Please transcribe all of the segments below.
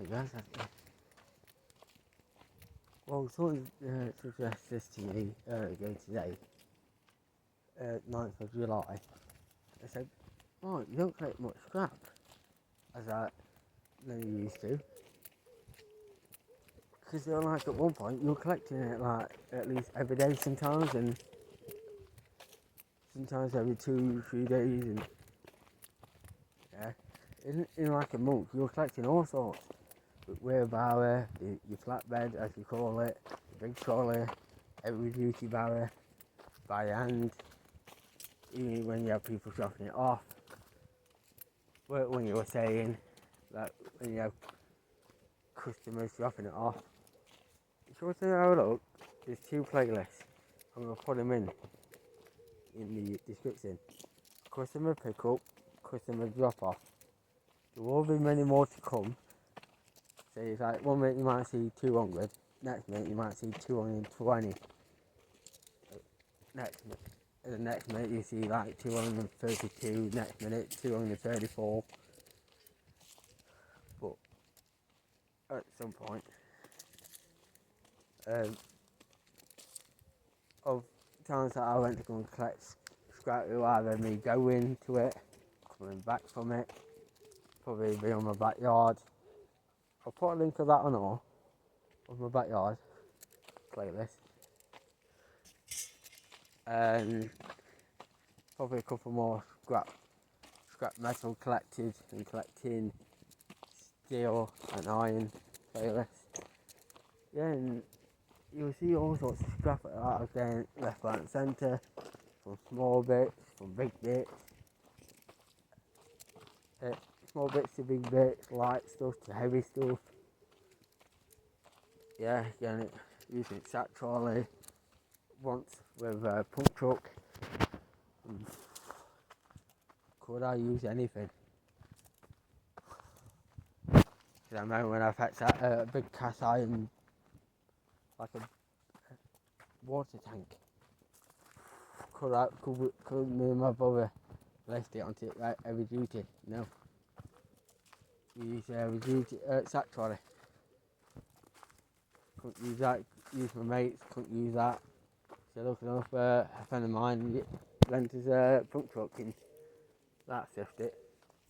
Hey guys, well, someone suggested this to me again today, 9th of July. I said, oh, you don't collect much scrap as than you used to. Because like at one point you were collecting it like at least every day sometimes, and sometimes every 2-3 days, and yeah, in like a month you were collecting all sorts. Wheelbarrow, your flatbed as you call it, the big trolley, heavy duty barrow, by hand, even when you have people dropping it off. When you were saying that when you have customers dropping it off. If you want to have a look, there's 2 playlists. I'm going to put them in the description. Customer pickup, customer drop off. There will be many more to come. So it's like one minute you might see 200, next minute you might see 220. The next minute you see like 232, next minute 234. But at some point, of times that I went to go and collect scrap, it will either me going to it, coming back from it, probably be on my backyard. I'll put a link of that on all of my backyard playlist, and probably a couple more scrap metal collected and collecting steel and iron playlist. Yeah, and you'll see all sorts of scrap like that again, left, right and centre, from small bits, from big bits, small bits to big bits, light stuff to heavy stuff. Yeah, again, using sack trolley, once with a pump truck. Could I use anything? Because I remember when I fetched that big cast iron, like a water tank. Could me and my brother lift it onto heavy duty? No. We use heavy duty sack trolley. Couldn't use that. Use my mates. Couldn't use that. So looking up, a friend of mine lent us a pump truck and that sift it.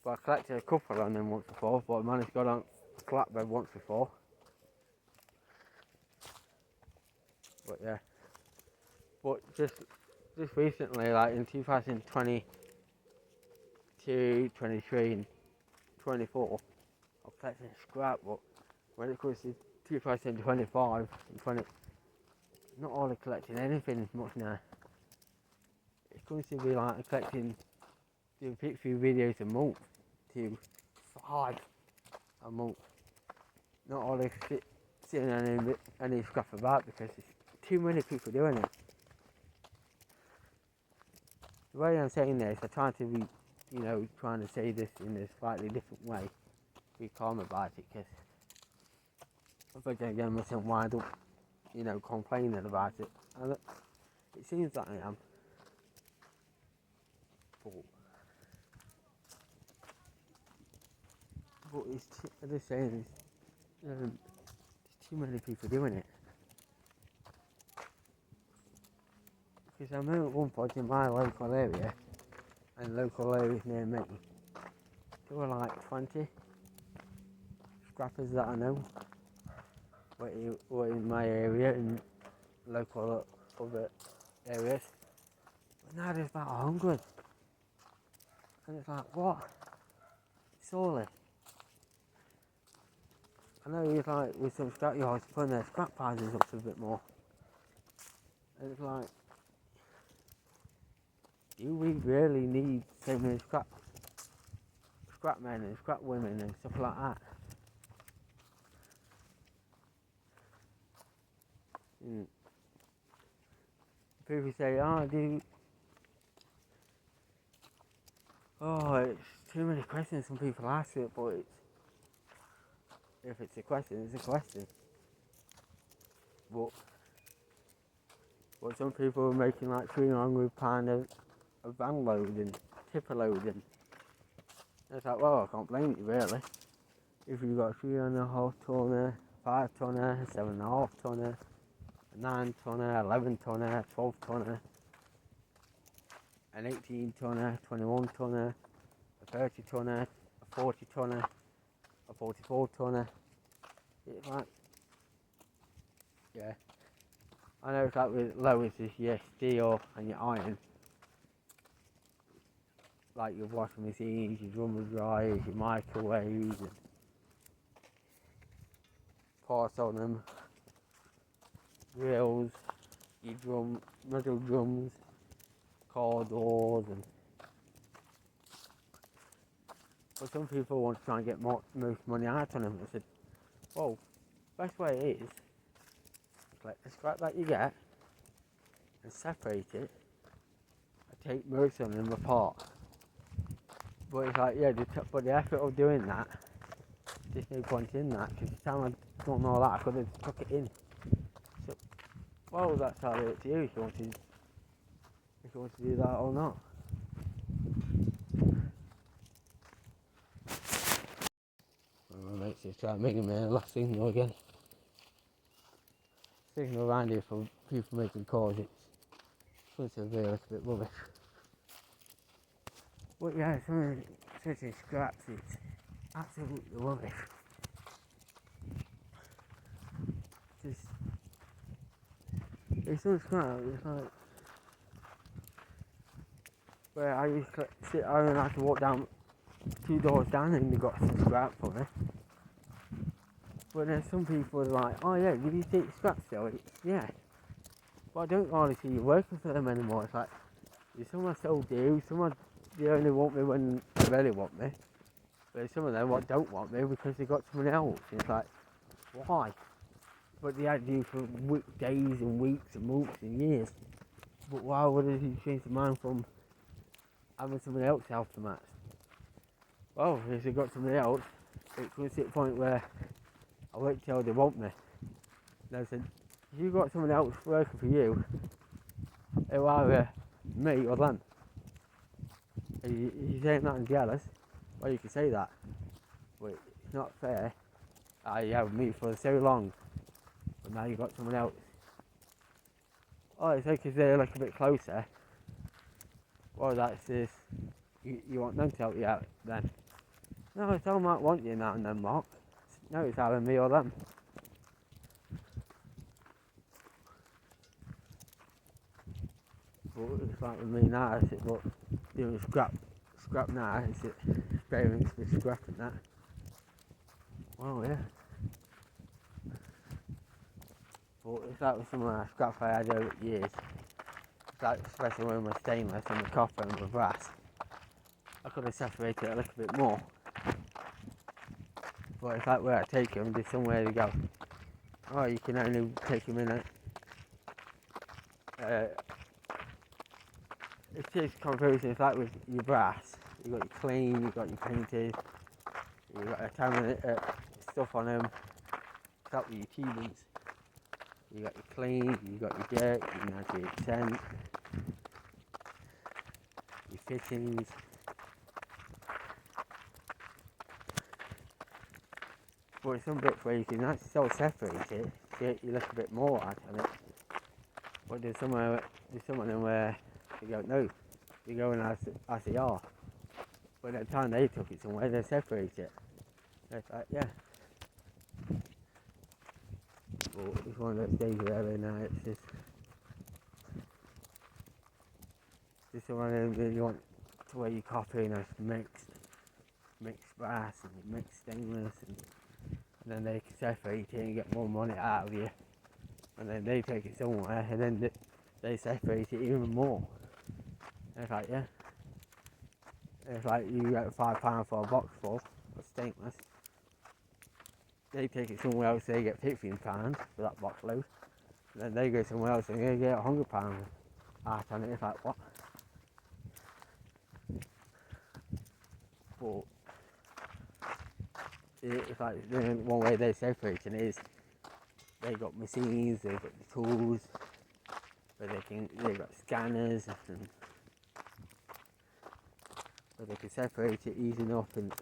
But I collected a couple on them once before, but I managed to go on a flatbed once before. But yeah. But just recently, like in 2022, 23 and 24, I'm collecting scrap, but when it comes to 2025 and 20, not all collecting anything much now. It's going to be like collecting, doing a few videos a month to 5 a month. Not all sitting on any scrap about because there's too many people doing it. The way I'm saying this, I'm trying to be, trying to say this in a slightly different way. Be calm about it, because if I don't get myself wind up, complaining about it. And it seems that I am. But it's I'm just saying, there's too many people doing it. Because I remember at one point in my local area, and local areas near me, there were like 20 scrappers that I know were in my area and local other areas. But now there's about 100. And it's like, what? Surely. I know it's like with some scrap yards putting their scrap prices up a bit more. And it's like, do we really need so many scrap men and scrap women and stuff like that? And people say, it's too many questions some people ask it, but if it's a question, it's a question. But some people are making like £300 a van load and tipper load, and it's like, well, I can't blame you really. if you've got a 3.5 tonner, 5 tonner, 7.5 tonner, a 9 tonner, 11 tonner, 12 tonner, an 18 tonner, 21 tonner, a 30 tonner, a 40 tonner, a 44 tonner. It's like, yeah. I know it's like with lowers is your steel and your iron. Like your washing machines, your drummer dryers, your microwaves, and parts on them, grills, your metal drums, car doors, and but some people want to try and get most money out on them. I said, well, best way is collect the scrap that you get and separate it and take most of them apart. But it's like, yeah, but the effort of doing that, there's no point in that, because the time I don't know that, I could have took it in. So, well, that's how it's you if you want to do that or not. My mates just trying to make me a last signal again. Signal around here for people making calls, it's supposed to be a little bit rubbish. But yeah, some of the scraps, it's absolutely rubbish. Just, it's some scrap, it's like, where I used to sit down and I had to walk down 2 doors down and they got some scrap for me. But then some people are like, oh yeah, did you take scraps still? Yeah. But I don't really see you working for them anymore. It's like, some I still do, some they only want me when they really want me. But some of them don't want me because they got someone else. And it's like, why? But they had you for days and weeks and months and years. But why would he change the mind from having someone else help them out? Well, if they got somebody else, it comes to the point where I wait till they want me. And I said, if you've got someone else working for you, it'll either me or them. If you're saying that and jealous, well, you can say that. But it's not fair. You have me for so long, but now you've got someone else. Oh, it's like because they're like a bit closer. Well, that's this. You want them to help you out then? No, someone might want you now and then, Mark. No, it's either me or them. But it's like with me now, I said, look, doing scrap now, is it experience with scrap and that? Well, yeah. But it's like with some of the scrap I had over the years. It's like, especially with my stainless and the copper and the brass. I could have separated it a little bit more. But it's like where I take them, there's somewhere to go. Oh, you can only take them in it's just confusing. It's like with your brass. You've got your clean, you've got your painted, you've got a ton of stuff on them. It's like with your T-bins. You got your clean, you got your dirt, you got your scent, your fittings. But some bits where you can actually still separate it, get you little bit more out of it. But there's some of them where you go, no, you're going as they are. But at the time they took it somewhere, they separate it. It's like, yeah. But it's one of those days where now it's just one of them you want to where you copy and it's mixed brass and mixed stainless and then they can separate it and get more money out of you. And then they take it somewhere and then they separate it even more. And it's like, yeah. And it's like you get £5 for a box full of stainless. They take it somewhere else, they get £15 for that box load. And then they go somewhere else and they get £100 out on it. It's like, what? But it's like the one way they separate it is they got machines, they've got the tools, where they've got scanners and where they can separate it easy enough and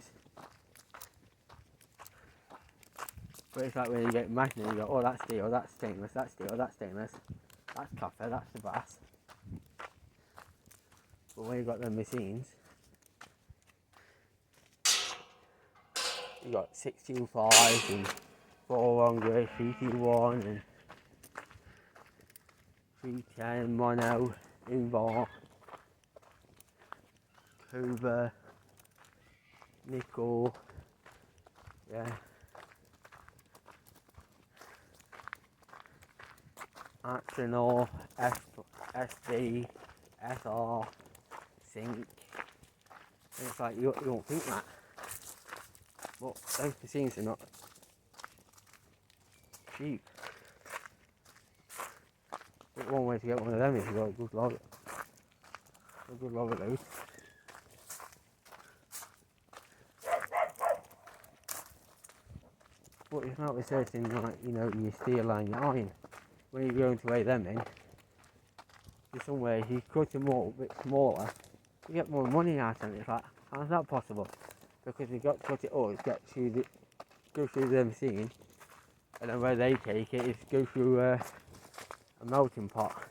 But it's like when you get magnet, you go, oh, that's steel, that's stainless, that's steel, that's stainless, that's copper, that's the brass. But when you got them machines, you got 625 and 4 grade, 321 and 310, mono, invar, Cobra, nickel, yeah. Axonor, SD, SR, Sync. And it's like, you don't think that. But those machines are not cheap. But one way to get one of them is to go a good log of those. But it's not researching, like, you know, your steel and your iron. When you're going to weigh them in, there's some way you cut them all a bit smaller, you get more money out of it. It's like, how's that possible? Because you've got to cut it all, it's got to go through the machine, and then where they take it is go through a melting pot,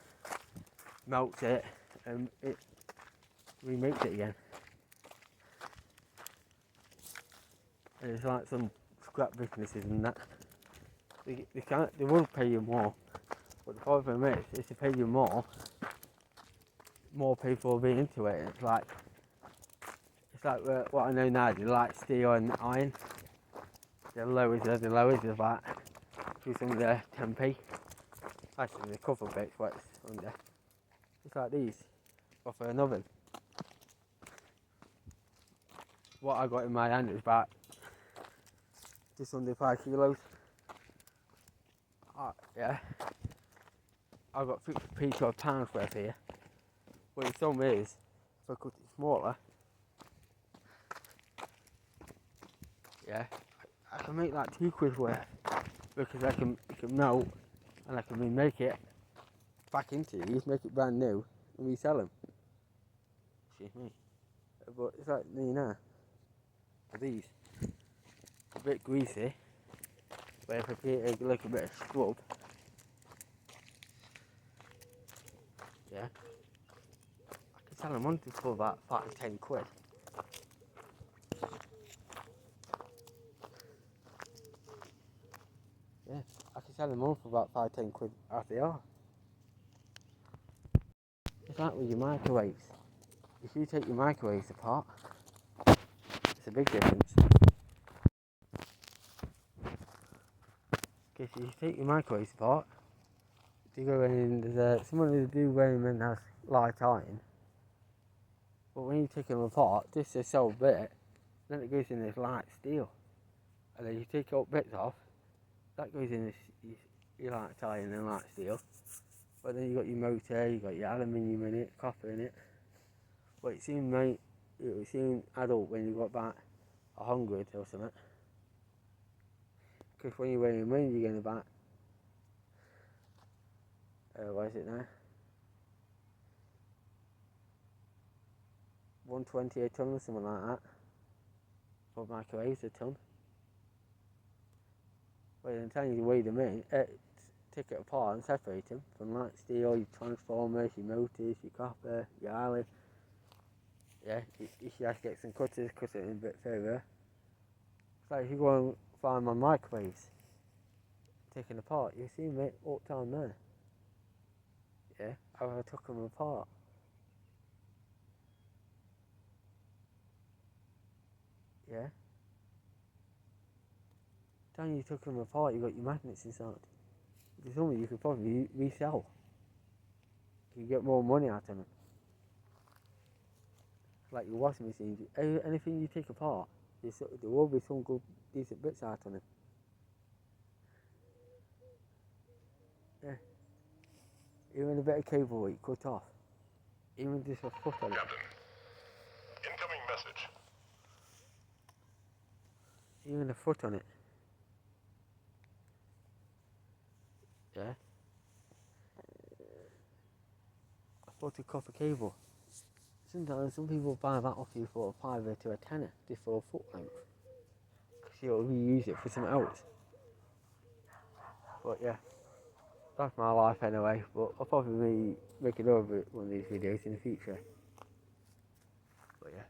melts it, and it remakes it again. And it's like some scrap businesses and that. They will pay you more, but the problem is, if they pay you more people will be into it. It's like what I know now, they like steel and iron. The lowers of that through some of their 10p. Actually, the cover bit's what it's under. Just like these, off an oven. What I got in my hand is about just under 5 kilos. Yeah, I've got 50p to £1 worth here. But the sum is, if I cut it smaller, yeah, I can make like £2 worth, because it can melt and I can remake it back into these, make it brand new and resell them. Excuse me. But it's like, you know, these, a bit greasy, but if I get a little bit of scrub, yeah, I can sell them on for about £5-10. Yeah, I can sell them on for about £5-10 as they are. It's like with your microwaves. If you take your microwaves apart, it's a big difference. Because if you take your microwaves apart, you go in, there's someone who do weigh them in has light iron. But when you take them apart, this is so bit, then it goes in this light steel. And then you take all bits off, that goes in this your light iron and light steel. But then you got your motor, you got your aluminium in it, copper in it. But it seemed adult when you got about 100 or something. Because when you're weighing wind, you're getting about, what is it now? 120 a ton or something like that. For microwaves a ton. But in the time you weigh them in, take it apart and separate them from light steel, your transformers, your motors, your copper, your iron. Yeah, you should have to get some cutters, cut it in a bit further. It's like if you go and find my microwaves, taken apart, you see them all the time there. Yeah, how I took them apart. Yeah. Time you took them apart, you got your magnets inside. There's something you could probably resell. You get more money out of them. Like your washing machines, anything you take apart, there will be some good, decent bits out of them. Yeah. Even a bit of cable you cut off. Even just a foot on it. Captain, incoming message. Even a foot on it. Yeah. A foot of copper cable. Sometimes some people buy that off you for £5 to £10 just for a foot length. Because you'll reuse it for something else. But yeah, that's my life anyway. But I'll probably be making over one of these videos in the future. But yeah,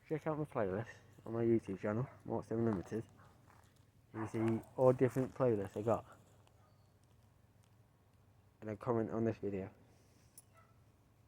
check out my playlist on my YouTube channel, Morts Unlimited. You see all different playlists I got. And then comment on this video.